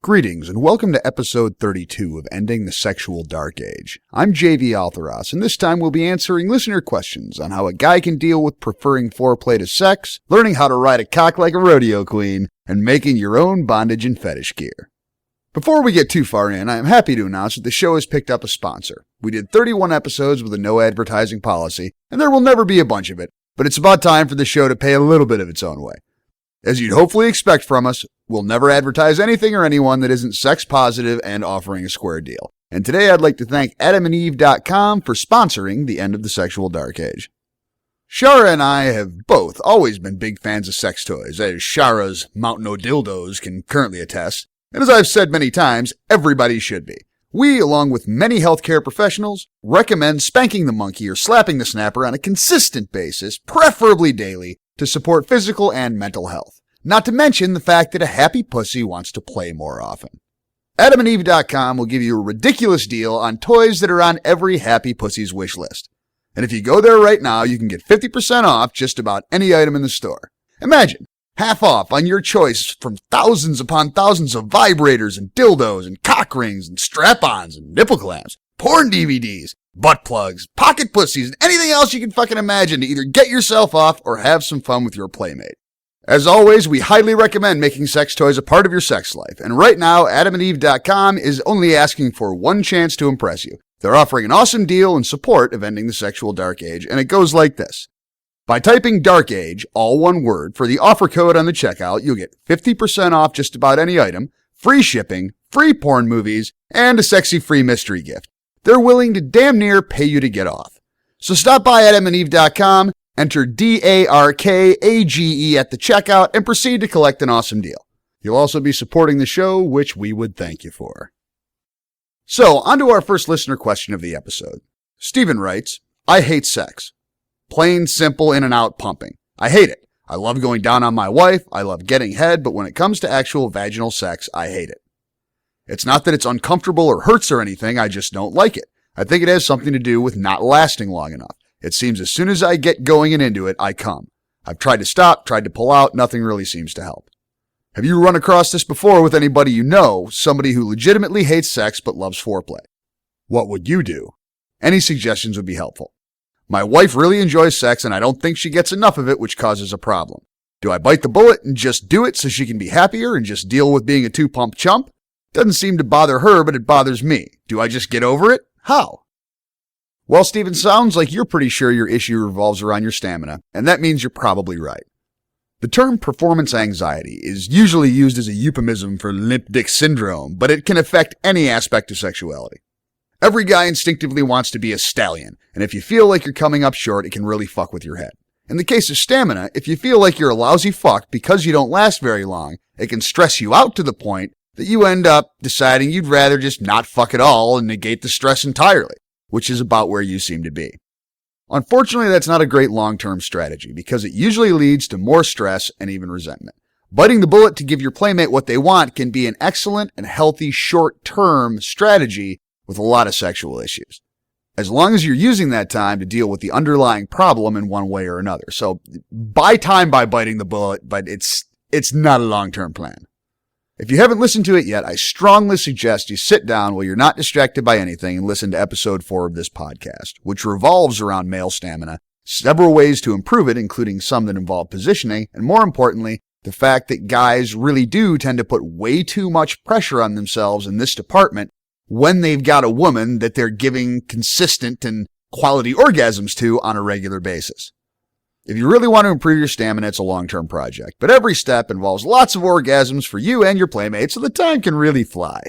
Greetings and welcome to episode 32 of Ending the Sexual Dark Age. I'm JV Altheros, and this time we'll be answering listener questions on how a guy can deal with preferring foreplay to sex, learning how to ride a cock like a rodeo queen, and making your own bondage and fetish gear. Before we get too far in, I am happy to announce that the show has picked up a sponsor. We did 31 episodes with a no advertising policy, and there will never be a bunch of it, but it's about time for the show to pay a little bit of its own way. As you'd hopefully expect from us, we'll never advertise anything or anyone that isn't sex positive and offering a square deal. And today I'd like to thank adamandeve.com for sponsoring the End of the Sexual Dark Age. Shara and I have both always been big fans of sex toys, as Shara's Mountain O' Dildos can currently attest. And as I've said many times, everybody should be. We, along with many healthcare professionals, recommend spanking the monkey or slapping the snapper on a consistent basis, preferably daily, to support physical and mental health. Not to mention the fact that a happy pussy wants to play more often. AdamandEve.com will give you a ridiculous deal on toys that are on every happy pussy's wish list. And if you go there right now, you can get 50% off just about any item in the store. Imagine, half off on your choice from thousands upon thousands of vibrators and dildos and cock rings and strap-ons and nipple clamps, porn DVDs, butt plugs, pocket pussies, and anything else you can fucking imagine to either get yourself off or have some fun with your playmate. As always, we highly recommend making sex toys a part of your sex life, and right now, AdamandEve.com is only asking for one chance to impress you. They're offering an awesome deal in support of ending the sexual dark age, and it goes like this. By typing Dark Age, all one word, for the offer code on the checkout, you'll get 50% off just about any item, free shipping, free porn movies, and a sexy free mystery gift. They're willing to damn near pay you to get off. So stop by AdamandEve.com, enter DARKAGE at the checkout, and proceed to collect an awesome deal. You'll also be supporting the show, which we would thank you for. So, on to our first listener question of the episode. Steven writes, I hate sex. Plain, simple, in and out pumping. I hate it. I love going down on my wife, I love getting head, but when it comes to actual vaginal sex, I hate it. It's not that it's uncomfortable or hurts or anything, I just don't like it. I think it has something to do with not lasting long enough. It seems as soon as I get going and into it, I come. I've tried to stop, tried to pull out, nothing really seems to help. Have you run across this before with anybody you know, somebody who legitimately hates sex but loves foreplay? What would you do? Any suggestions would be helpful. My wife really enjoys sex and I don't think she gets enough of it, which causes a problem. Do I bite the bullet and just do it so she can be happier and just deal with being a two-pump chump? Doesn't seem to bother her, but it bothers me. Do I just get over it? How? Well, Steven, sounds like you're pretty sure your issue revolves around your stamina, and that means you're probably right. The term performance anxiety is usually used as a euphemism for limp dick syndrome, but it can affect any aspect of sexuality. Every guy instinctively wants to be a stallion, and if you feel like you're coming up short, it can really fuck with your head. In the case of stamina, if you feel like you're a lousy fuck because you don't last very long, it can stress you out to the point that you end up deciding you'd rather just not fuck at all and negate the stress entirely, which is about where you seem to be. Unfortunately, that's not a great long-term strategy because it usually leads to more stress and even resentment. Biting the bullet to give your playmate what they want can be an excellent and healthy short-term strategy with a lot of sexual issues, as long as you're using that time to deal with the underlying problem in one way or another. So buy time by biting the bullet, but it's not a long-term plan. If you haven't listened to it yet, I strongly suggest you sit down while you're not distracted by anything and listen to episode 4 of this podcast, which revolves around male stamina, several ways to improve it, including some that involve positioning, and more importantly, the fact that guys really do tend to put way too much pressure on themselves in this department when they've got a woman that they're giving consistent and quality orgasms to on a regular basis. If you really want to improve your stamina, it's a long-term project, but every step involves lots of orgasms for you and your playmate, so the time can really fly.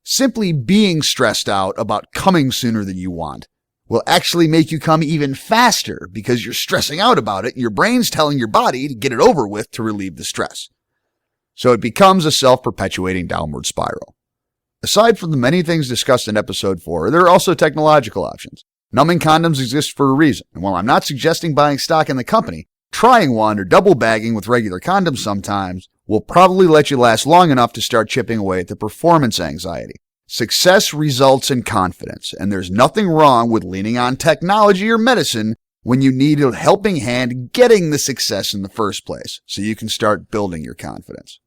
Simply being stressed out about coming sooner than you want will actually make you come even faster because you're stressing out about it and your brain's telling your body to get it over with to relieve the stress. So it becomes a self-perpetuating downward spiral. Aside from the many things discussed in episode 4, there are also technological options. Numbing condoms exist for a reason, and while I'm not suggesting buying stock in the company, trying one or double bagging with regular condoms sometimes will probably let you last long enough to start chipping away at the performance anxiety. Success results in confidence, and there's nothing wrong with leaning on technology or medicine when you need a helping hand getting the success in the first place, so you can start building your confidence.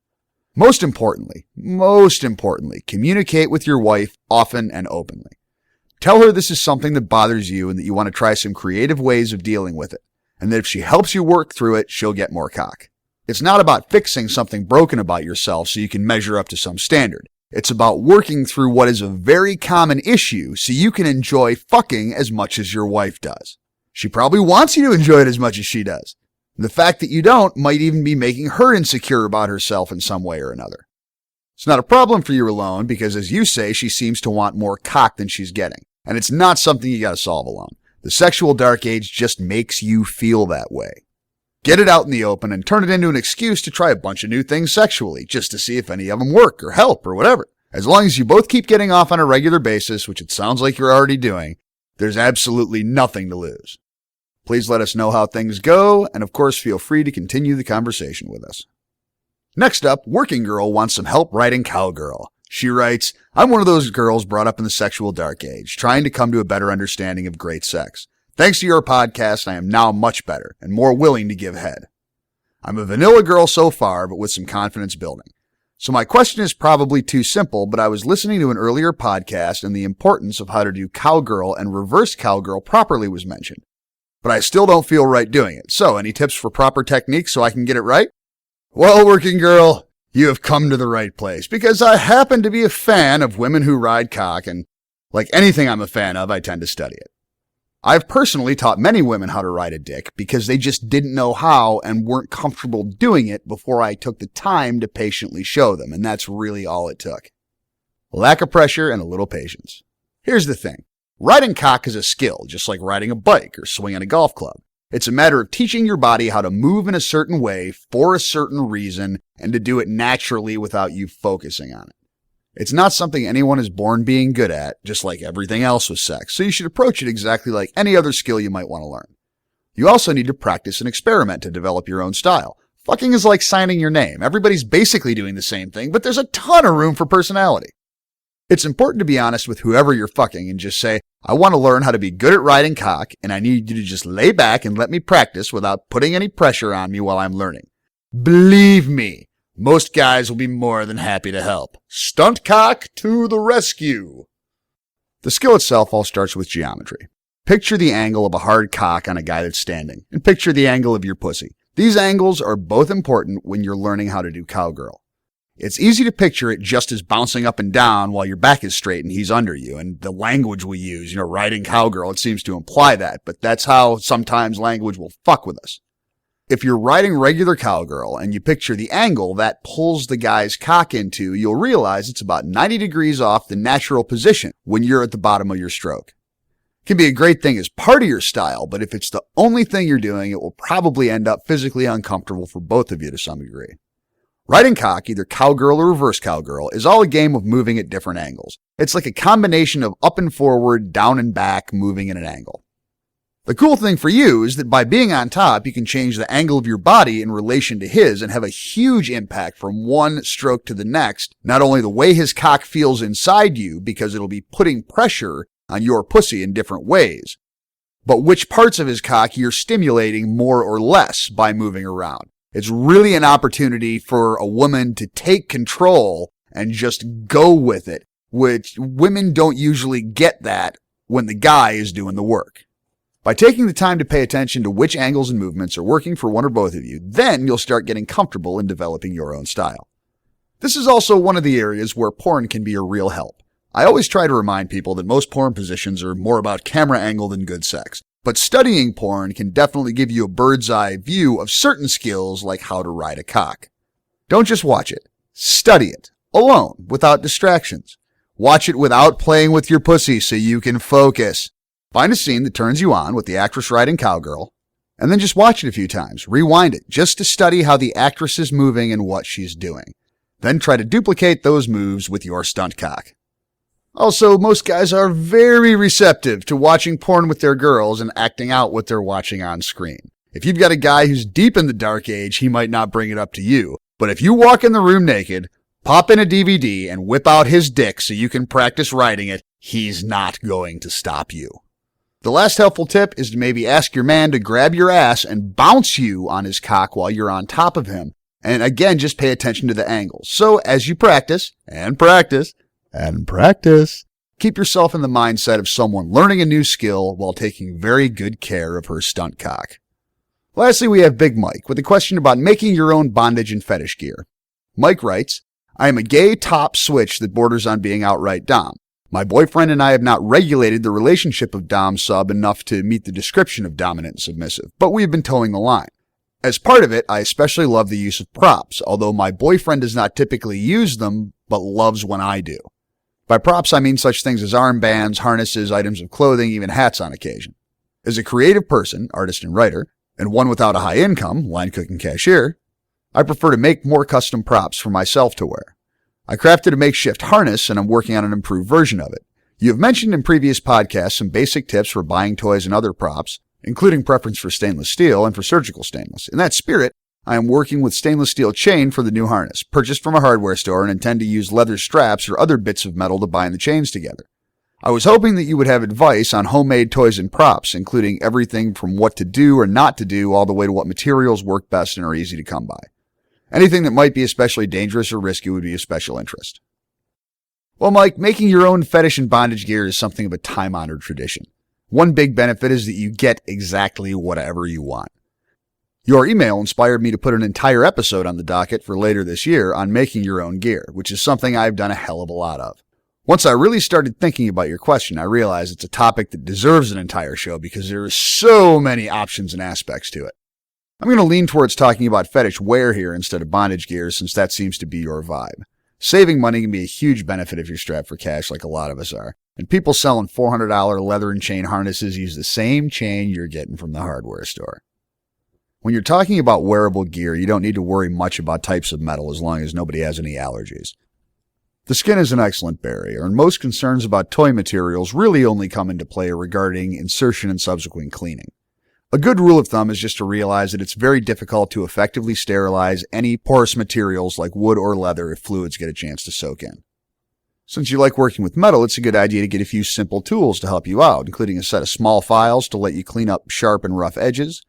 Most importantly, communicate with your wife often and openly. Tell her this is something that bothers you and that you want to try some creative ways of dealing with it, and that if she helps you work through it, she'll get more cock. It's not about fixing something broken about yourself so you can measure up to some standard. It's about working through what is a very common issue so you can enjoy fucking as much as your wife does. She probably wants you to enjoy it as much as she does. The fact that you don't might even be making her insecure about herself in some way or another. It's not a problem for you alone because, as you say, she seems to want more cock than she's getting. And it's not something you gotta solve alone. The sexual dark age just makes you feel that way. Get it out in the open and turn it into an excuse to try a bunch of new things sexually, just to see if any of them work or help or whatever. As long as you both keep getting off on a regular basis, which it sounds like you're already doing, there's absolutely nothing to lose. Please let us know how things go, and of course feel free to continue the conversation with us. Next up, Working Girl wants some help writing Cowgirl. She writes, I'm one of those girls brought up in the sexual dark age, trying to come to a better understanding of great sex. Thanks to your podcast, I am now much better and more willing to give head. I'm a vanilla girl so far, but with some confidence building. So my question is probably too simple, but I was listening to an earlier podcast and the importance of how to do cowgirl and reverse cowgirl properly was mentioned. But I still don't feel right doing it. So any tips for proper technique so I can get it right? Well, Working Girl, you have come to the right place because I happen to be a fan of women who ride cock, and like anything I'm a fan of, I tend to study it. I've personally taught many women how to ride a dick because they just didn't know how and weren't comfortable doing it before I took the time to patiently show them, and that's really all it took. A lack of pressure and a little patience. Here's the thing. Riding cock is a skill, just like riding a bike or swinging a golf club. It's a matter of teaching your body how to move in a certain way for a certain reason and to do it naturally without you focusing on it. It's not something anyone is born being good at, just like everything else with sex, so you should approach it exactly like any other skill you might want to learn. You also need to practice and experiment to develop your own style. Fucking is like signing your name. Everybody's basically doing the same thing, but there's a ton of room for personality. It's important to be honest with whoever you're fucking and just say, I want to learn how to be good at riding cock, and I need you to just lay back and let me practice without putting any pressure on me while I'm learning. Believe me, most guys will be more than happy to help. Stunt cock to the rescue. The skill itself all starts with geometry. Picture the angle of a hard cock on a guy that's standing, and picture the angle of your pussy. These angles are both important when you're learning how to do cowgirl. It's easy to picture it just as bouncing up and down while your back is straight and he's under you. And the language we use, riding cowgirl, it seems to imply that. But that's how sometimes language will fuck with us. If you're riding regular cowgirl and you picture the angle that pulls the guy's cock into, you'll realize it's about 90 degrees off the natural position when you're at the bottom of your stroke. It can be a great thing as part of your style, but if it's the only thing you're doing, it will probably end up physically uncomfortable for both of you to some degree. Riding cock, either cowgirl or reverse cowgirl, is all a game of moving at different angles. It's like a combination of up and forward, down and back, moving at an angle. The cool thing for you is that by being on top, you can change the angle of your body in relation to his and have a huge impact from one stroke to the next, not only the way his cock feels inside you, because it'll be putting pressure on your pussy in different ways, but which parts of his cock you're stimulating more or less by moving around. It's really an opportunity for a woman to take control and just go with it, which women don't usually get that when the guy is doing the work. By taking the time to pay attention to which angles and movements are working for one or both of you, then you'll start getting comfortable in developing your own style. This is also one of the areas where porn can be a real help. I always try to remind people that most porn positions are more about camera angle than good sex. But studying porn can definitely give you a bird's eye view of certain skills like how to ride a cock. Don't just watch it. Study it. Alone, without distractions. Watch it without playing with your pussy so you can focus. Find a scene that turns you on with the actress riding cowgirl, and then just watch it a few times. Rewind it just to study how the actress is moving and what she's doing. Then try to duplicate those moves with your stunt cock. Also, most guys are very receptive to watching porn with their girls and acting out what they're watching on screen. If you've got a guy who's deep in the dark age, he might not bring it up to you. But if you walk in the room naked, pop in a DVD, and whip out his dick so you can practice riding it, he's not going to stop you. The last helpful tip is to maybe ask your man to grab your ass and bounce you on his cock while you're on top of him, And again, just pay attention to the angles. So as you practice, and practice, and practice, keep yourself in the mindset of someone learning a new skill while taking very good care of her stunt cock. Lastly, we have Big Mike with a question about making your own bondage and fetish gear. Mike writes, I am a gay top switch that borders on being outright dom. My boyfriend and I have not regulated the relationship of dom-sub enough to meet the description of dominant and submissive, but we have been towing the line. As part of it, I especially love the use of props, although my boyfriend does not typically use them, but loves when I do. By props, I mean such things as armbands, harnesses, items of clothing, even hats on occasion. As a creative person, artist and writer, and one without a high income, line cook and cashier, I prefer to make more custom props for myself to wear. I crafted a makeshift harness, and I'm working on an improved version of it. You have mentioned in previous podcasts some basic tips for buying toys and other props, including preference for stainless steel and for surgical stainless. In that spirit, I am working with stainless steel chain for the new harness, purchased from a hardware store, and intend to use leather straps or other bits of metal to bind the chains together. I was hoping that you would have advice on homemade toys and props, including everything from what to do or not to do all the way to what materials work best and are easy to come by. Anything that might be especially dangerous or risky would be of special interest. Well, Mike, making your own fetish and bondage gear is something of a time-honored tradition. One big benefit is that you get exactly whatever you want. Your email inspired me to put an entire episode on the docket for later this year on making your own gear, which is something I've done a hell of a lot of. Once I really started thinking about your question, I realized it's a topic that deserves an entire show because there are so many options and aspects to it. I'm going to lean towards talking about fetish wear here instead of bondage gear since that seems to be your vibe. Saving money can be a huge benefit if you're strapped for cash like a lot of us are. And people selling $400 leather and chain harnesses use the same chain you're getting from the hardware store. When you're talking about wearable gear, you don't need to worry much about types of metal as long as nobody has any allergies. The skin is an excellent barrier, and most concerns about toy materials really only come into play regarding insertion and subsequent cleaning. A good rule of thumb is just to realize that it's very difficult to effectively sterilize any porous materials like wood or leather if fluids get a chance to soak in. Since you like working with metal, it's a good idea to get a few simple tools to help you out, including a set of small files to let you clean up sharp and rough edges,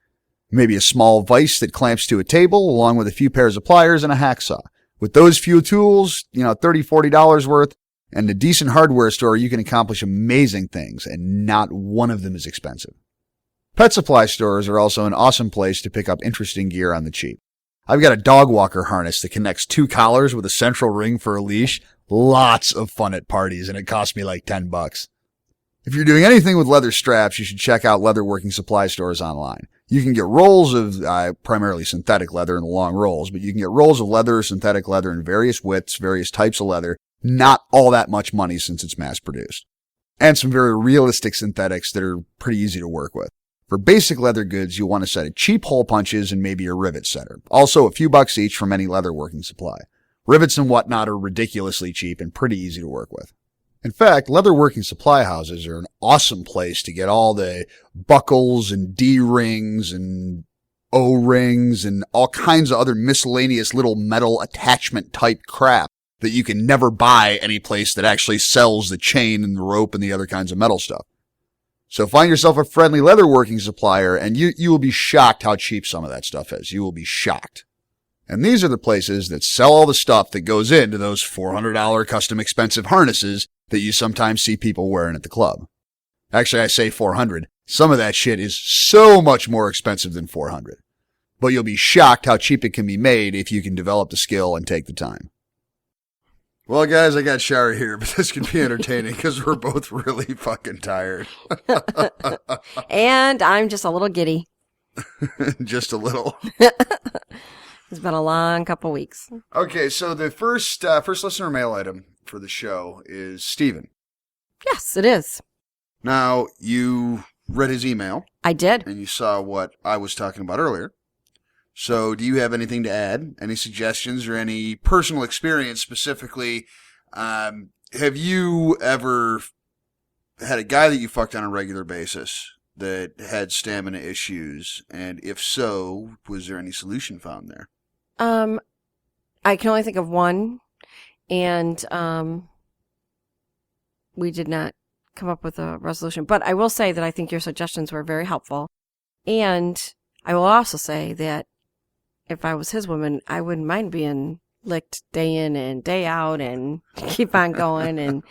maybe a small vise that clamps to a table, along with a few pairs of pliers and a hacksaw. With those few tools, $30, $40 worth, and a decent hardware store, you can accomplish amazing things, and not one of them is expensive. Pet supply stores are also an awesome place to pick up interesting gear on the cheap. I've got a dog walker harness that connects two collars with a central ring for a leash. Lots of fun at parties, and it cost me like $10. If you're doing anything with leather straps, you should check out leatherworking supply stores online. You can get rolls of primarily synthetic leather in the long rolls, but you can get rolls of leather or synthetic leather in various widths, various types of leather. Not all that much money since it's mass produced. And some very realistic synthetics that are pretty easy to work with. For basic leather goods, you'll want a set of cheap hole punches and maybe a rivet setter. Also, a few bucks each from any leatherworking supply. Rivets and whatnot are ridiculously cheap and pretty easy to work with. In fact, leatherworking supply houses are an awesome place to get all the buckles and D-rings and O-rings and all kinds of other miscellaneous little metal attachment type crap that you can never buy any place that actually sells the chain and the rope and the other kinds of metal stuff. So find yourself a friendly leatherworking supplier and you will be shocked how cheap some of that stuff is. You will be shocked. And these are the places that sell all the stuff that goes into those $400 custom expensive harnesses that you sometimes see people wearing at the club. Actually, I say $400. Some of that shit is so much more expensive than $400. But you'll be shocked how cheap it can be made if you can develop the skill and take the time. Well, guys, I got shower here, but this can be entertaining because we're both really fucking tired. And I'm just a little giddy. Just a little. It's been a long couple weeks. Okay, so the first listener mail item for the show is Steven. Yes, it is. Now, you read his email. I did. And you saw what I was talking about earlier. So do you have anything to add? Any suggestions or any personal experience specifically? Have you ever had a guy that you fucked on a regular basis that had stamina issues? And if so, was there any solution found there? I can only think of one, and we did not come up with a resolution. But I will say that I think your suggestions were very helpful. And I will also say that if I was his woman, I wouldn't mind being licked day in and day out and keep on going. And,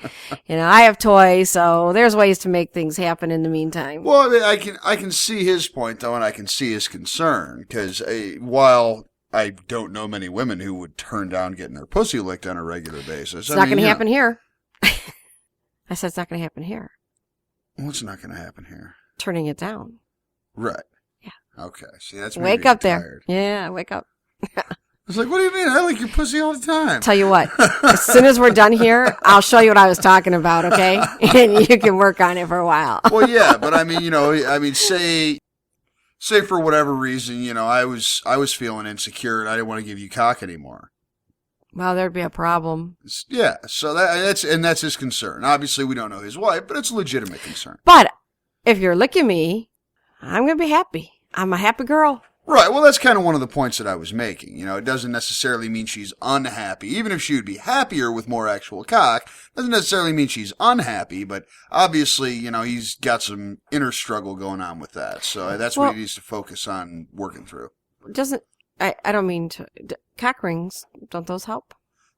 I have toys, so there's ways to make things happen in the meantime. Well, I mean, I can see his point, though, and I can see his concern, because while I don't know many women who would turn down getting their pussy licked on a regular basis. It's not going to happen here. I said it's not going to happen here. What's not going to happen here? Turning it down. Right. Yeah. Okay. See, that's wake up there. Yeah, wake up. I was like, what do you mean? I lick your pussy all the time. Tell you what, as soon as we're done here, I'll show you what I was talking about, okay? And you can work on it for a while. Well, yeah, but I mean, say for whatever reason, I was feeling insecure and I didn't want to give you cock anymore. Well, there'd be a problem. Yeah, so that's his concern. Obviously, we don't know his wife, but it's a legitimate concern. But if you're licking me, I'm going to be happy. I'm a happy girl. Right, well, that's kind of one of the points that I was making. It doesn't necessarily mean she's unhappy. Even if she would be happier with more actual cock, doesn't necessarily mean she's unhappy, but obviously, he's got some inner struggle going on with that. So that's what he needs to focus on working through. I don't mean to... Cock rings, don't those help?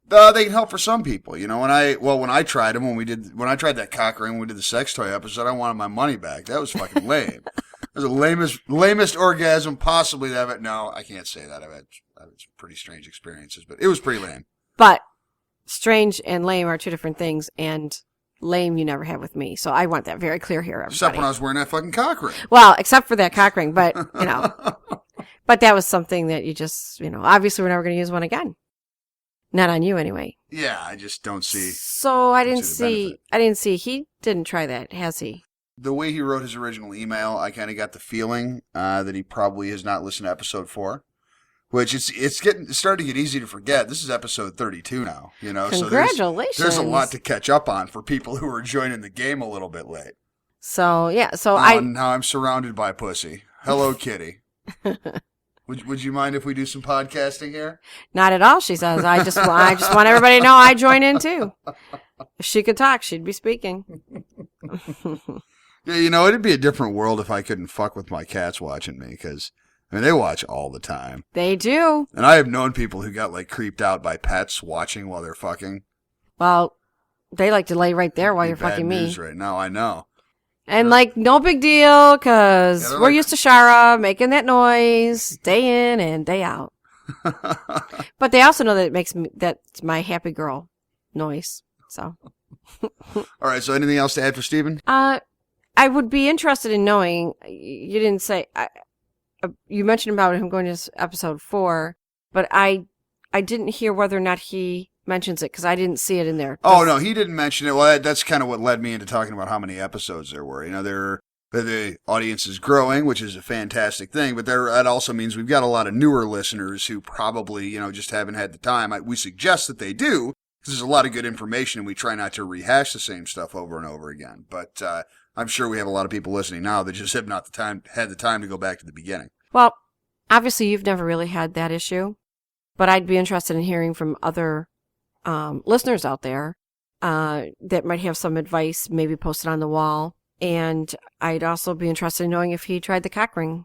They can help for some people. When I tried them, when I tried that cock ring when we did the sex toy episode, I wanted my money back. That was fucking lame. It was the lamest orgasm possibly to ever. No, I can't say that. I've had some pretty strange experiences, but it was pretty lame. But strange and lame are two different things, and lame you never had with me. So I want that very clear here, everybody. Except when I was wearing that fucking cock ring. Well, except for that cock ring, but, but that was something that you just, obviously we're never going to use one again. Not on you anyway. Yeah, I just don't see. So I didn't see, he didn't try that, has he? The way he wrote his original email, I kind of got the feeling that he probably has not listened to episode 4, which it's starting to get easy to forget. This is episode 32 now, Congratulations. So there's a lot to catch up on for people who are joining the game a little bit late. So, yeah, now I'm surrounded by pussy. Hello, kitty. Would you mind if we do some podcasting here? Not at all, she says. I just want everybody to know I join in too. If she could talk, she'd be speaking. Yeah, it'd be a different world if I couldn't fuck with my cats watching me, because, they watch all the time. They do. And I have known people who got, creeped out by pets watching while they're fucking. Well, they like to lay right there while you're fucking me. Bad news right now, I know. And, no big deal, because we're used to Shara making that noise day in and day out. But they also know that that's my happy girl noise, so. All right, so anything else to add for Stephen? I would be interested in knowing, you didn't say, you mentioned about him going to episode 4, but I didn't hear whether or not he mentions it, because I didn't see it in there. Oh, no, he didn't mention it. Well, that's kind of what led me into talking about how many episodes there were. The audience is growing, which is a fantastic thing, but that also means we've got a lot of newer listeners who probably, just haven't had the time. We suggest that they do, because there's a lot of good information, and we try not to rehash the same stuff over and over again. But I'm sure we have a lot of people listening now that just have not had the time to go back to the beginning. Well, obviously you've never really had that issue, but I'd be interested in hearing from other listeners out there that might have some advice, maybe posted on the wall. And I'd also be interested in knowing if he tried the cock ring.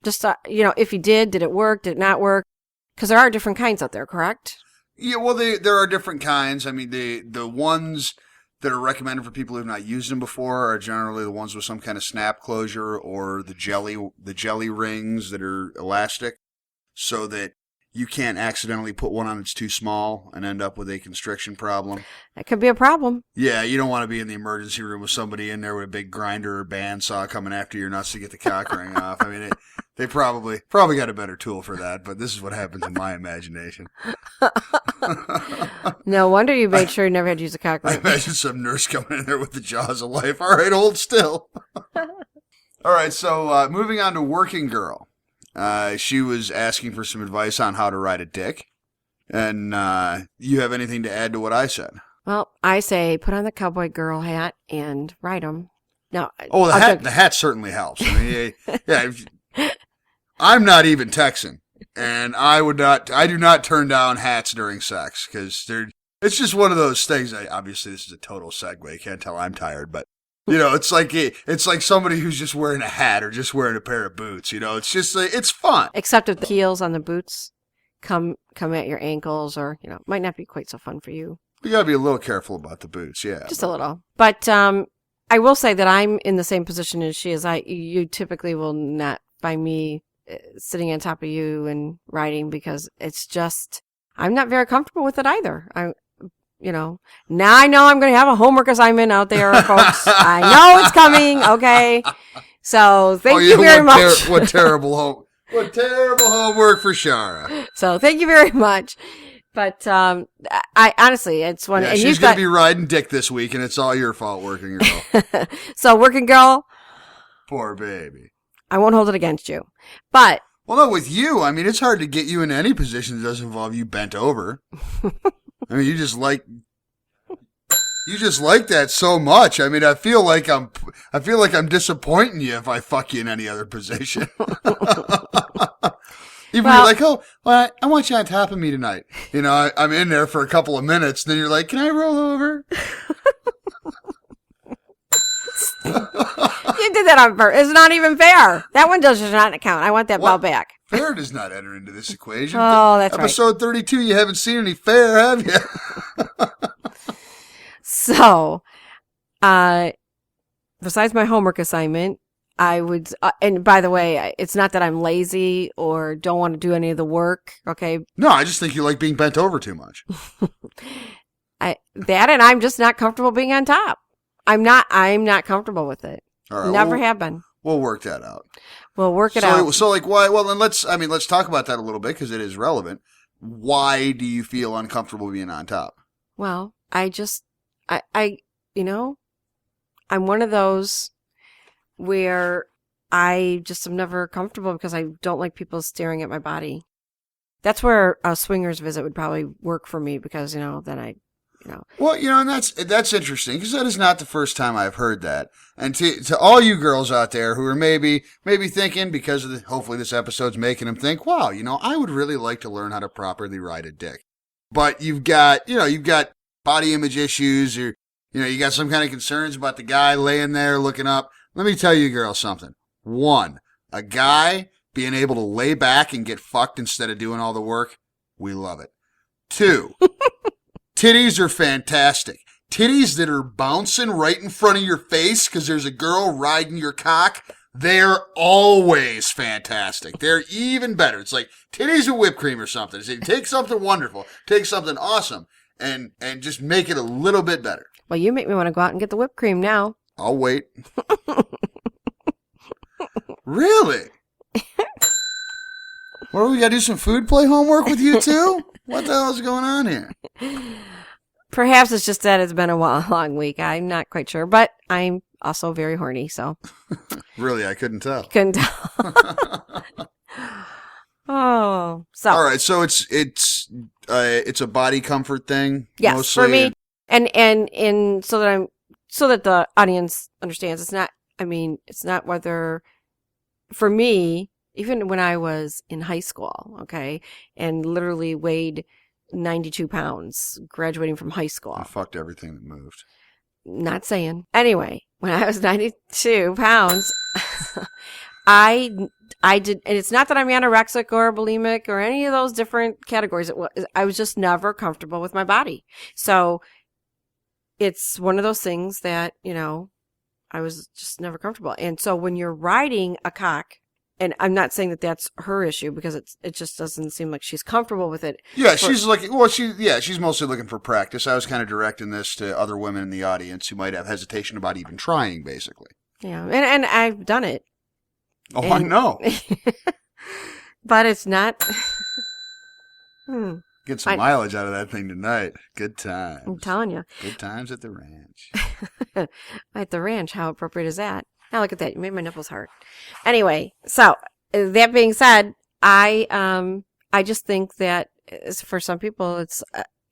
Just, if he did it work? Did it not work? Because there are different kinds out there, correct? Yeah, well, there are different kinds. I mean, the ones that are recommended for people who have not used them before are generally the ones with some kind of snap closure, or the jelly rings that are elastic, so that you can't accidentally put one on that's too small and end up with a constriction problem. That could be a problem. Yeah, you don't want to be in the emergency room with somebody in there with a big grinder or bandsaw coming after your nuts to get the cock ring off. I mean, they probably got a better tool for that, but this is what happens in my imagination. No wonder you made sure you never had to use a cock ring. I imagine some nurse coming in there with the jaws of life. All right, hold still. All right, so moving on to Working Girl. She was asking for some advice on how to ride a dick. And you have anything to add to what I said? Well, I say put on the cowboy girl hat and ride them. No. Oh, the hat certainly helps. I mean, yeah, I'm not even Texan, and I do not turn down hats during sex, because it's just one of those things. Obviously, this is a total segue. You can't tell I'm tired, but You know, it's like somebody who's just wearing a hat or just wearing a pair of boots. You know, it's just it's fun. Except if the heels on the boots come at your ankles, or it might not be quite so fun for you. You gotta be a little careful about the boots, yeah. Just a little. But I will say that I'm in the same position as she is. You typically will not find me sitting on top of you and riding, because it's just, I'm not very comfortable with it either. Now I know I'm going to have a homework assignment out there, folks. I know it's coming. Okay. So thank you very much. What terrible homework for Shara. So thank you very much. But I honestly, it's one. Yeah, and she's going to be riding dick this week, and it's all your fault, working girl. So working girl. Poor baby. I won't hold it against you. But. Well, no, with you, I mean, it's hard to get you in any position that doesn't involve you bent over. I mean, you just like that so much. I mean, I feel like I'm disappointing you if I fuck you in any other position. Even when you're like, oh, well, I want you on top of me tonight. I'm in there for a couple of minutes. Then you're like, can I roll over? You did that on purpose. It's not even fair. That one does not count. I want that ball back. Fair does not enter into this equation. Oh, that's right. Episode 32, you haven't seen any fair, have you? So, besides my homework assignment, I would, and by the way, it's not that I'm lazy or don't want to do any of the work, okay? No, I just think you like being bent over too much. And I'm just not comfortable being on top. I'm not comfortable with it. All right, Never have been. We'll work that out. We'll work it out. So like why? Well, then let's talk about that a little bit, because it is relevant. Why do you feel uncomfortable being on top? Well, I'm one of those where I just am never comfortable because I don't like people staring at my body. That's where a swingers visit would probably work for me, because, then I. Well, and that's interesting, because that is not the first time I've heard that. And to all you girls out there who are maybe thinking, because of hopefully this episode's making them think, wow, I would really like to learn how to properly ride a dick. But you've got body image issues, or, you got some kind of concerns about the guy laying there looking up. Let me tell you girls something. One, a guy being able to lay back and get fucked instead of doing all the work, we love it. Two, titties are fantastic. Titties that are bouncing right in front of your face because there's a girl riding your cock, they're always fantastic. They're even better. It's like titties and whipped cream or something. So take something wonderful, take something awesome, and just make it a little bit better. Well, you make me want to go out and get the whipped cream now. I'll wait. Really? Well, we got to do some food play homework with you too? What the hell is going on here? Perhaps it's just that it's been a long week. I'm not quite sure, but I'm also very horny, so. Really? I couldn't tell. Couldn't tell. Oh, so. All right, so it's a body comfort thing. Yes, mostly. For me, and so that the audience understands, it's not whether, for me, even when I was in high school, okay, and literally weighed 92 pounds, graduating from high school. I fucked everything that moved. Not saying. Anyway, when I was 92 pounds, I did, and it's not that I'm anorexic or bulimic or any of those different categories. I was just never comfortable with my body. So it's one of those things that, I was just never comfortable. And so when you're riding a cock, and I'm not saying that that's her issue, because it just doesn't seem like she's comfortable with it. Yeah, she's mostly looking for practice. I was kind of directing this to other women in the audience who might have hesitation about even trying, basically. Yeah, and I've done it. Oh, I know. But it's not. Get some mileage out of that thing tonight. Good times. I'm telling you. Good times at the ranch. At the ranch, how appropriate is that? Now look at that. You made my nipples hurt. Anyway, so that being said, I just think that for some people it's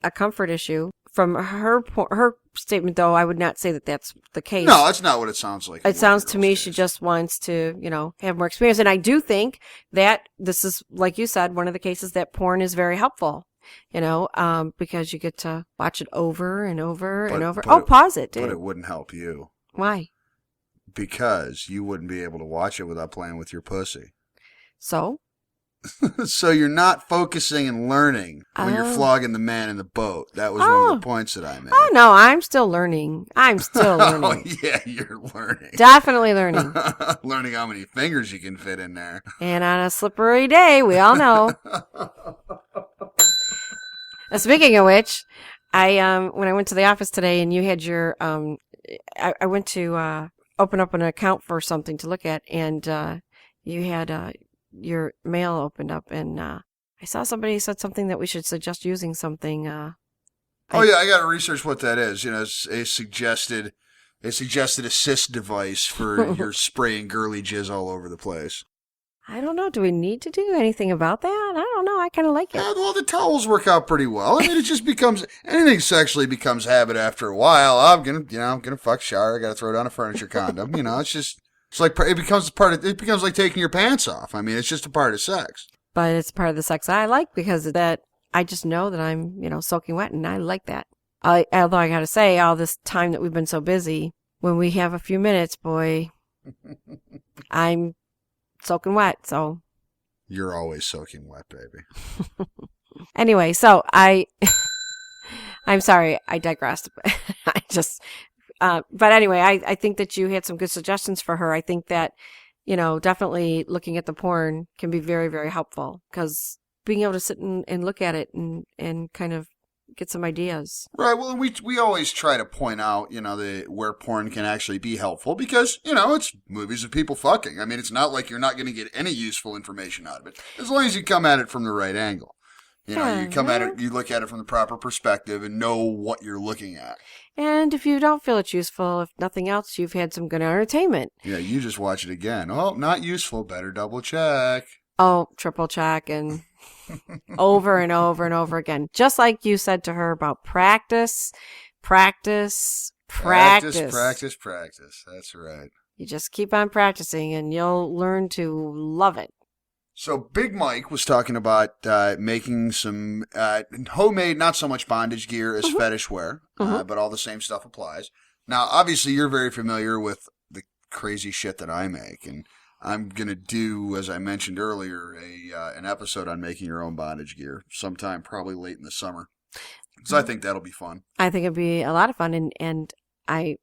a comfort issue. From her statement, though, I would not say that that's the case. No, that's not what it sounds like. It sounds to me she just wants to, have more experience. And I do think that this is, like you said, one of the cases that porn is very helpful. Because you get to watch it over and over and over. Pause it, dude. But it wouldn't help you. Why? Because you wouldn't be able to watch it without playing with your pussy. So? So you're not focusing and learning when you're flogging the man in the boat. That was one of the points that I made. Oh, no, I'm still learning. Oh, yeah, you're learning. Definitely learning. Learning how many fingers you can fit in there. And on a slippery day, we all know. Speaking of which, when I went to the office today and you had your, I went to open up an account for something to look at, and you had your mail opened up, and I saw somebody said something that we should suggest using something. I got to research what that is. You know, it's a suggested assist device for your spraying girly jizz all over the place. I don't know. Do we need to do anything about that? I don't know. I kind of like it. Yeah, well, the towels work out pretty well. I mean, it just becomes anything sexually becomes habit after a while. I'm gonna fuck, shower. I got to throw down a furniture condom. You know, it's like it becomes like taking your pants off. I mean, it's just a part of sex. But it's part of the sex I like because of that. I just know that I'm, soaking wet, and I like that. Although I got to say, all this time that we've been so busy, when we have a few minutes, boy, I'm soaking wet. So you're always soaking wet, baby. Anyway, so I'm sorry, I digressed. But anyway, I think that you had some good suggestions for her. I think that, definitely looking at the porn can be very, very helpful because being able to sit and look at it and kind of get some ideas. Right. Well, we always try to point out, where porn can actually be helpful because, it's movies of people fucking. I mean, it's not like you're not going to get any useful information out of it as long as you come at it from the right angle. You come at it, you look at it from the proper perspective and know what you're looking at. And if you don't feel it's useful, if nothing else, you've had some good entertainment. Yeah, you just watch it again. Oh, not useful. Better double check. Oh, triple check and over and over and over again. Just like you said to her about practice. Practice. That's right. You just keep on practicing and you'll learn to love it. So Big Mike was talking about making some homemade, not so much bondage gear as fetish wear, but all the same stuff applies. Now, obviously, you're very familiar with the crazy shit that I make, and I'm going to do, as I mentioned earlier, an episode on making your own bondage gear sometime probably late in the summer. So I think that'll be fun. I think it'd be a lot of fun, and I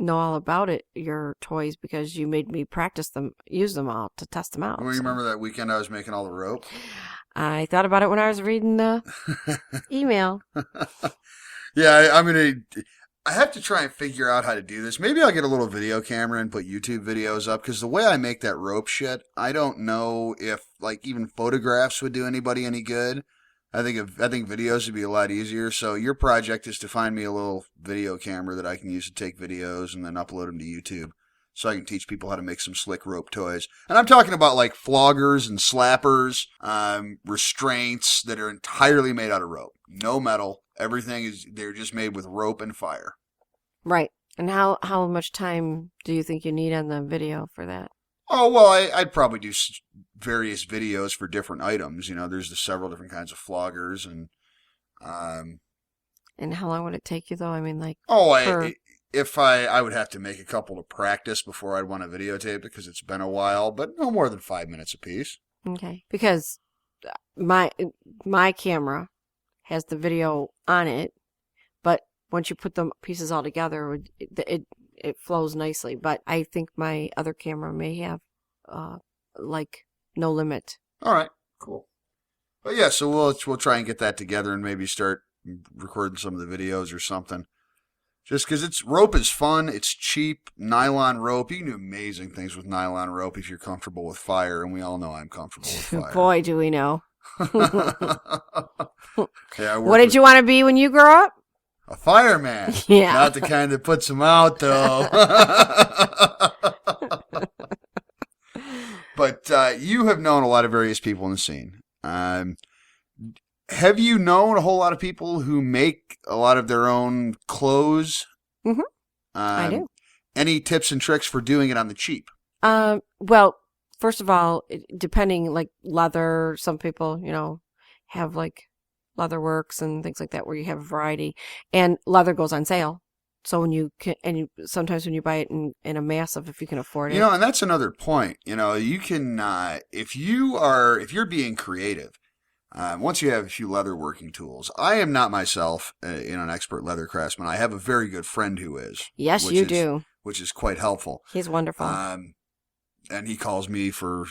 know all about it, your toys, because you made me use them all to test them out. Well, you remember that weekend I was making all the rope? I thought about it when I was reading the email. Yeah, I have to try and figure out how to do this. Maybe I'll get a little video camera and put YouTube videos up, because the way I make that rope shit, I don't know if even photographs would do anybody any good. I think videos would be a lot easier. So your project is to find me a little video camera that I can use to take videos and then upload them to YouTube, so I can teach people how to make some slick rope toys. And I'm talking about floggers and slappers, restraints that are entirely made out of rope, no metal. They're just made with rope and fire. Right. And how much time do you think you need on the video for that? Oh, well, I'd probably do various videos for different items. There's several different kinds of floggers and. And how long would it take you, though? I mean, I would have to make a couple to practice before I'd want to videotape it because it's been a while, but no more than 5 minutes apiece. Okay, because my camera has the video on it, but once you put the pieces all together, it flows nicely. But I think my other camera may have no limit. All right, cool. But yeah, so we'll try and get that together and maybe start recording some of the videos or something. Just because rope is fun, it's cheap, nylon rope. You can do amazing things with nylon rope if you're comfortable with fire, and we all know I'm comfortable with fire. Boy, do we know. Yeah, what did you want to be when you grow up? A fireman. Yeah. Not the kind that puts them out, though. But you have known a lot of various people in the scene. Have you known a whole lot of people who make a lot of their own clothes? Mm-hmm. I do. Any tips and tricks for doing it on the cheap? Well, first of all, depending, leather, some people, have leather works and things like that where you have a variety. And leather goes on sale. So sometimes when you buy it in a massive, if you can afford it. You know, and that's another point. You know, you can, if you're being creative, once you have a few leather working tools, I am not myself an expert leather craftsman. I have a very good friend who is. Yes, you do. Which is quite helpful. He's wonderful. And he calls me for,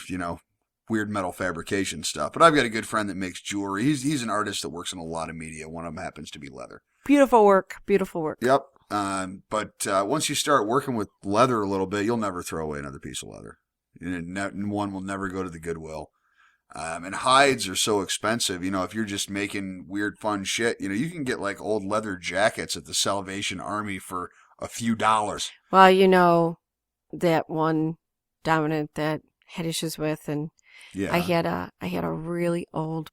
weird metal fabrication stuff. But I've got a good friend that makes jewelry. He's an artist that works in a lot of media. One of them happens to be leather. Beautiful work. Beautiful work. Yep. But once you start working with leather a little bit, you'll never throw away another piece of leather. One will never go to the Goodwill. And hides are so expensive. If you're just making weird, fun shit, you can get like old leather jackets at the Salvation Army for a few dollars. Well, that one dominant that had issues with, and yeah. I had a really old,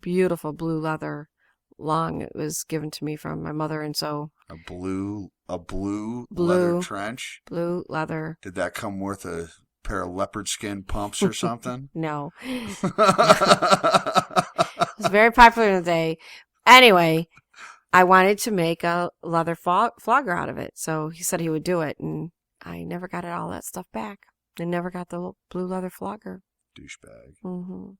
beautiful blue leather. Long. It was given to me from my mother, and so a blue leather trench. Blue leather. Did that come with a pair of leopard skin pumps or something? No. It was very popular in the day. Anyway, I wanted to make a leather flogger out of it, so he said he would do it, and I never got all that stuff back. I never got the blue leather flogger. Douchebag. Mm-hmm.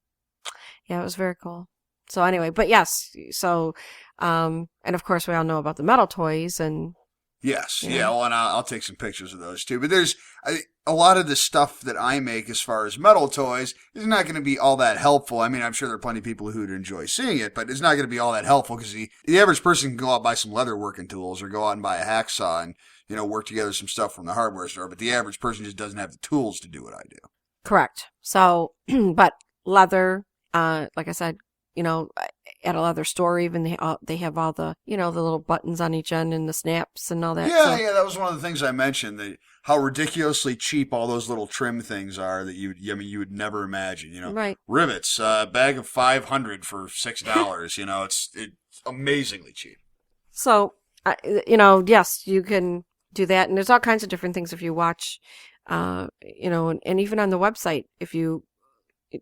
Yeah, it was very cool. So anyway, but yes, so, and of course we all know about the metal toys and. Yes. Yeah. Well, and I'll take some pictures of those too. But there's a lot of the stuff that I make as far as metal toys is not going to be all that helpful. I mean, I'm sure there are plenty of people who would enjoy seeing it, but it's not going to be all that helpful because the average person can go out and buy some leather working tools or go out and buy a hacksaw and, work together some stuff from the hardware store. But the average person just doesn't have the tools to do what I do. Correct. So, but leather, like I said, at a leather store, even they have all the, the little buttons on each end and the snaps and all that. Yeah, that was one of the things I mentioned. How ridiculously cheap all those little trim things are that you would never imagine. Right. Rivets, bag of 500 for $6. It's amazingly cheap. So, yes, you can do that, and there's all kinds of different things if you watch, and even on the website, if you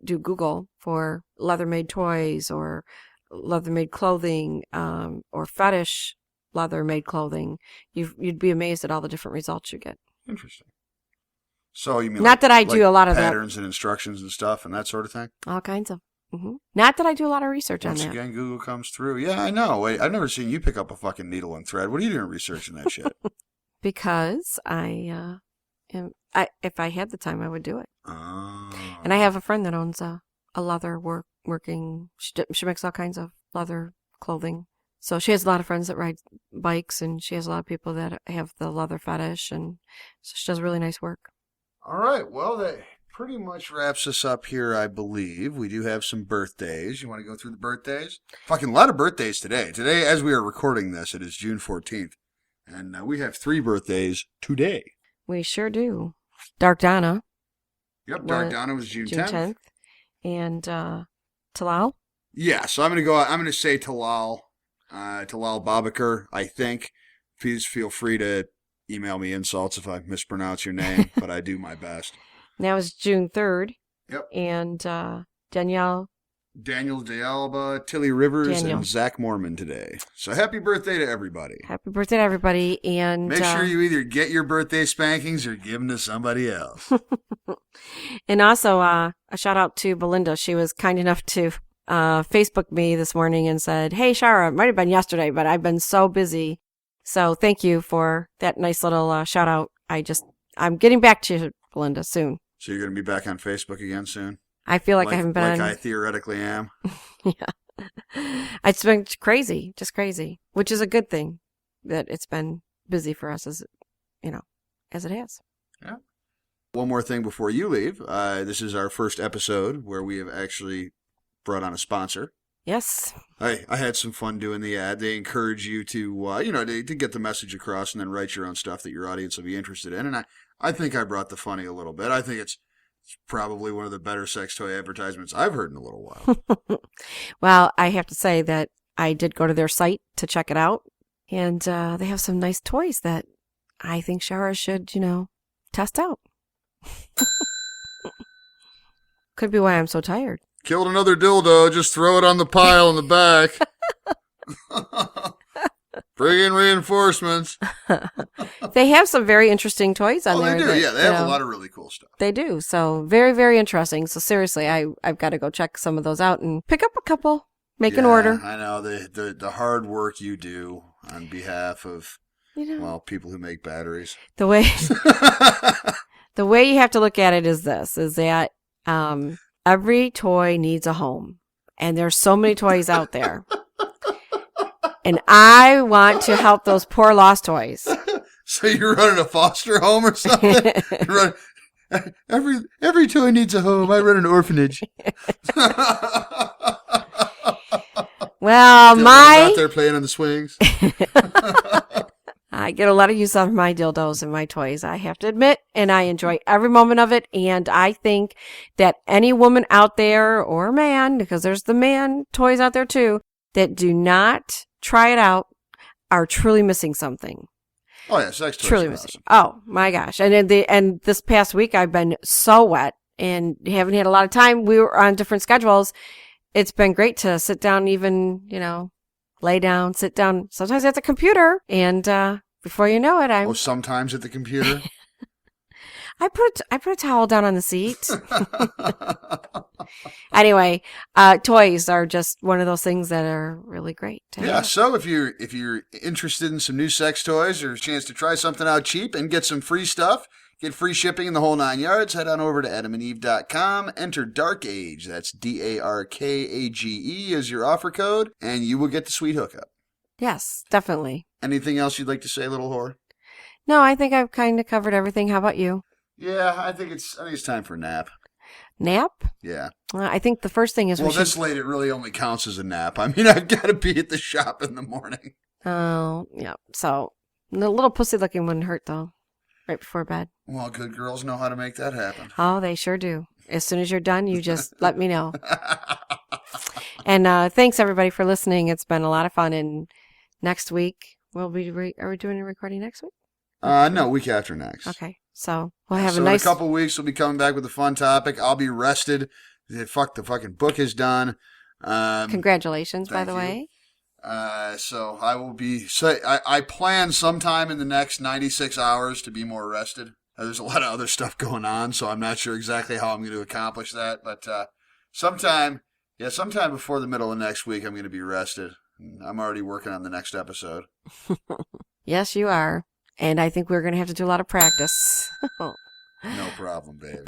do Google for leather-made toys or leather-made clothing, or fetish leather-made clothing, you'd be amazed at all the different results you get. Interesting. So you mean not that I do a lot of patterns and instructions and stuff and that sort of thing? All kinds of. Mm-hmm. Not that I do a lot of research on that. Once again, Google comes through. Yeah, I know. Wait, I've never seen you pick up a fucking needle and thread. What are you doing researching that shit? Because if I had the time, I would do it. Oh. And I have a friend that owns a leather working. She makes all kinds of leather clothing. So she has a lot of friends that ride bikes, and she has a lot of people that have the leather fetish, and so she does really nice work. All right. Well, that pretty much wraps us up here, I believe. We do have some birthdays. You want to go through the birthdays? Fucking lot of birthdays today. Today, as we are recording this, it is June 14th. And we have 3 birthdays today. We sure do. Dark Donna. Yep, Dark Donna was June 10th. And Talal? Yeah, so I'm going to say Talal. Talal Babakar, I think. Please feel free to email me insults if I mispronounce your name, but I do my best. That was June 3rd. Yep. And Daniel de Alba, Tilly Rivers, and Zach Mormon today. So happy birthday to everybody. Happy birthday to everybody. And make sure you either get your birthday spankings or give them to somebody else. And also a shout out to Belinda. She was kind enough to Facebook me this morning and said, "Hey, Shara, it might have been yesterday, but I've been so busy. So thank you for that nice little shout out. I'm getting back to you, Belinda, soon." So you're going to be back on Facebook again soon? I feel like I haven't been on. Like I theoretically am. Yeah. It's been crazy, just crazy, which is a good thing that it's been busy for us as it has. Yeah. One more thing before you leave. This is our first episode where we have actually brought on a sponsor. Yes. I had some fun doing the ad. They encourage you to get the message across and then write your own stuff that your audience will be interested in. And I think I brought the funny a little bit. I think it's probably one of the better sex toy advertisements I've heard in a little while. Well, I have to say that I did go to their site to check it out. And they have some nice toys that I think Shara should, test out. Could be why I'm so tired. Killed another dildo. Just throw it on the pile in the back. Bring in reinforcements. They have some very interesting toys on there. They do. That, They have a lot of really cool stuff. They do. So very, very interesting. So seriously, I've got to go check some of those out and pick up a couple, make an order. I know the hard work you do on behalf of, people who make batteries. The way you have to look at it is that every toy needs a home. And there's so many toys out there. And I want to help those poor lost toys. So you're running a foster home or something? Every toy needs a home. I run an orphanage. Well, out there playing on the swings. I get a lot of use out of my dildos and my toys, I have to admit, and I enjoy every moment of it. And I think that any woman out there or man, because there's the man toys out there too, that do not try it out are truly missing something. Oh yeah, sex toys truly missing. Awesome. Oh my gosh! And this past week I've been so wet and haven't had a lot of time. We were on different schedules. It's been great to sit down, even lay down, sit down. Sometimes at the computer, and before you know it, sometimes at the computer. I put a towel down on the seat. Anyway, toys are just one of those things that are really great. Yeah. So if you're interested in some new sex toys or a chance to try something out cheap and get some free stuff, get free shipping in the whole 9 yards, head on over to adamandeve.com, enter Dark Age, that's DARKAGE as your offer code, and you will get the sweet hookup. Yes, definitely. Anything else you'd like to say, little whore? No, I think I've kind of covered everything. How about you? Yeah, I think it's time for a nap. Nap? Yeah. I think the first thing is this late, it really only counts as a nap. I mean, I've got to be at the shop in the morning. Oh, yeah. So, the little pussy-looking wouldn't hurt, though, right before bed. Well, good girls know how to make that happen. Oh, they sure do. As soon as you're done, you just let me know. And thanks, everybody, for listening. It's been a lot of fun. And next week, are we doing a recording next week? No, week after next. Okay. So we'll have a nice... in a couple of weeks, we'll be coming back with a fun topic. I'll be rested. The fucking book is done. Congratulations, by the way. So I will be... I plan sometime in the next 96 hours to be more rested. There's a lot of other stuff going on, so I'm not sure exactly how I'm going to accomplish that. But sometime before the middle of next week, I'm going to be rested. I'm already working on the next episode. Yes, you are. And I think we're going to have to do a lot of practice. No problem, baby.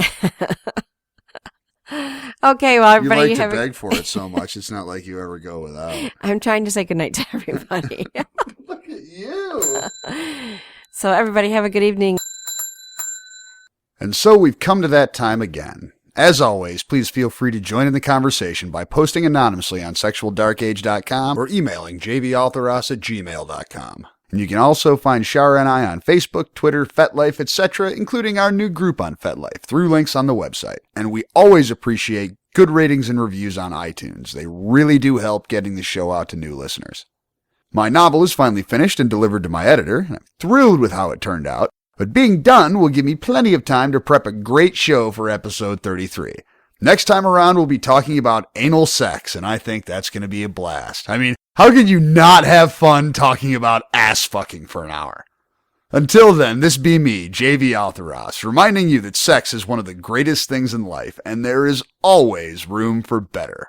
Okay, well, everybody... You like to beg for it so much, it's not like you ever go without. I'm trying to say goodnight to everybody. Look at you! So, everybody, have a good evening. And so we've come to that time again. As always, please feel free to join in the conversation by posting anonymously on sexualdarkage.com or emailing jvaltheros@gmail.com. And you can also find Shara and I on Facebook, Twitter, FetLife, etc., including our new group on FetLife, through links on the website. And we always appreciate good ratings and reviews on iTunes. They really do help getting the show out to new listeners. My novel is finally finished and delivered to my editor, and I'm thrilled with how it turned out, but being done will give me plenty of time to prep a great show for episode 33. Next time around, we'll be talking about anal sex, and I think that's going to be a blast. I mean, how could you not have fun talking about ass fucking for an hour? Until then, this be me, JV Altheros, reminding you that sex is one of the greatest things in life, and there is always room for better.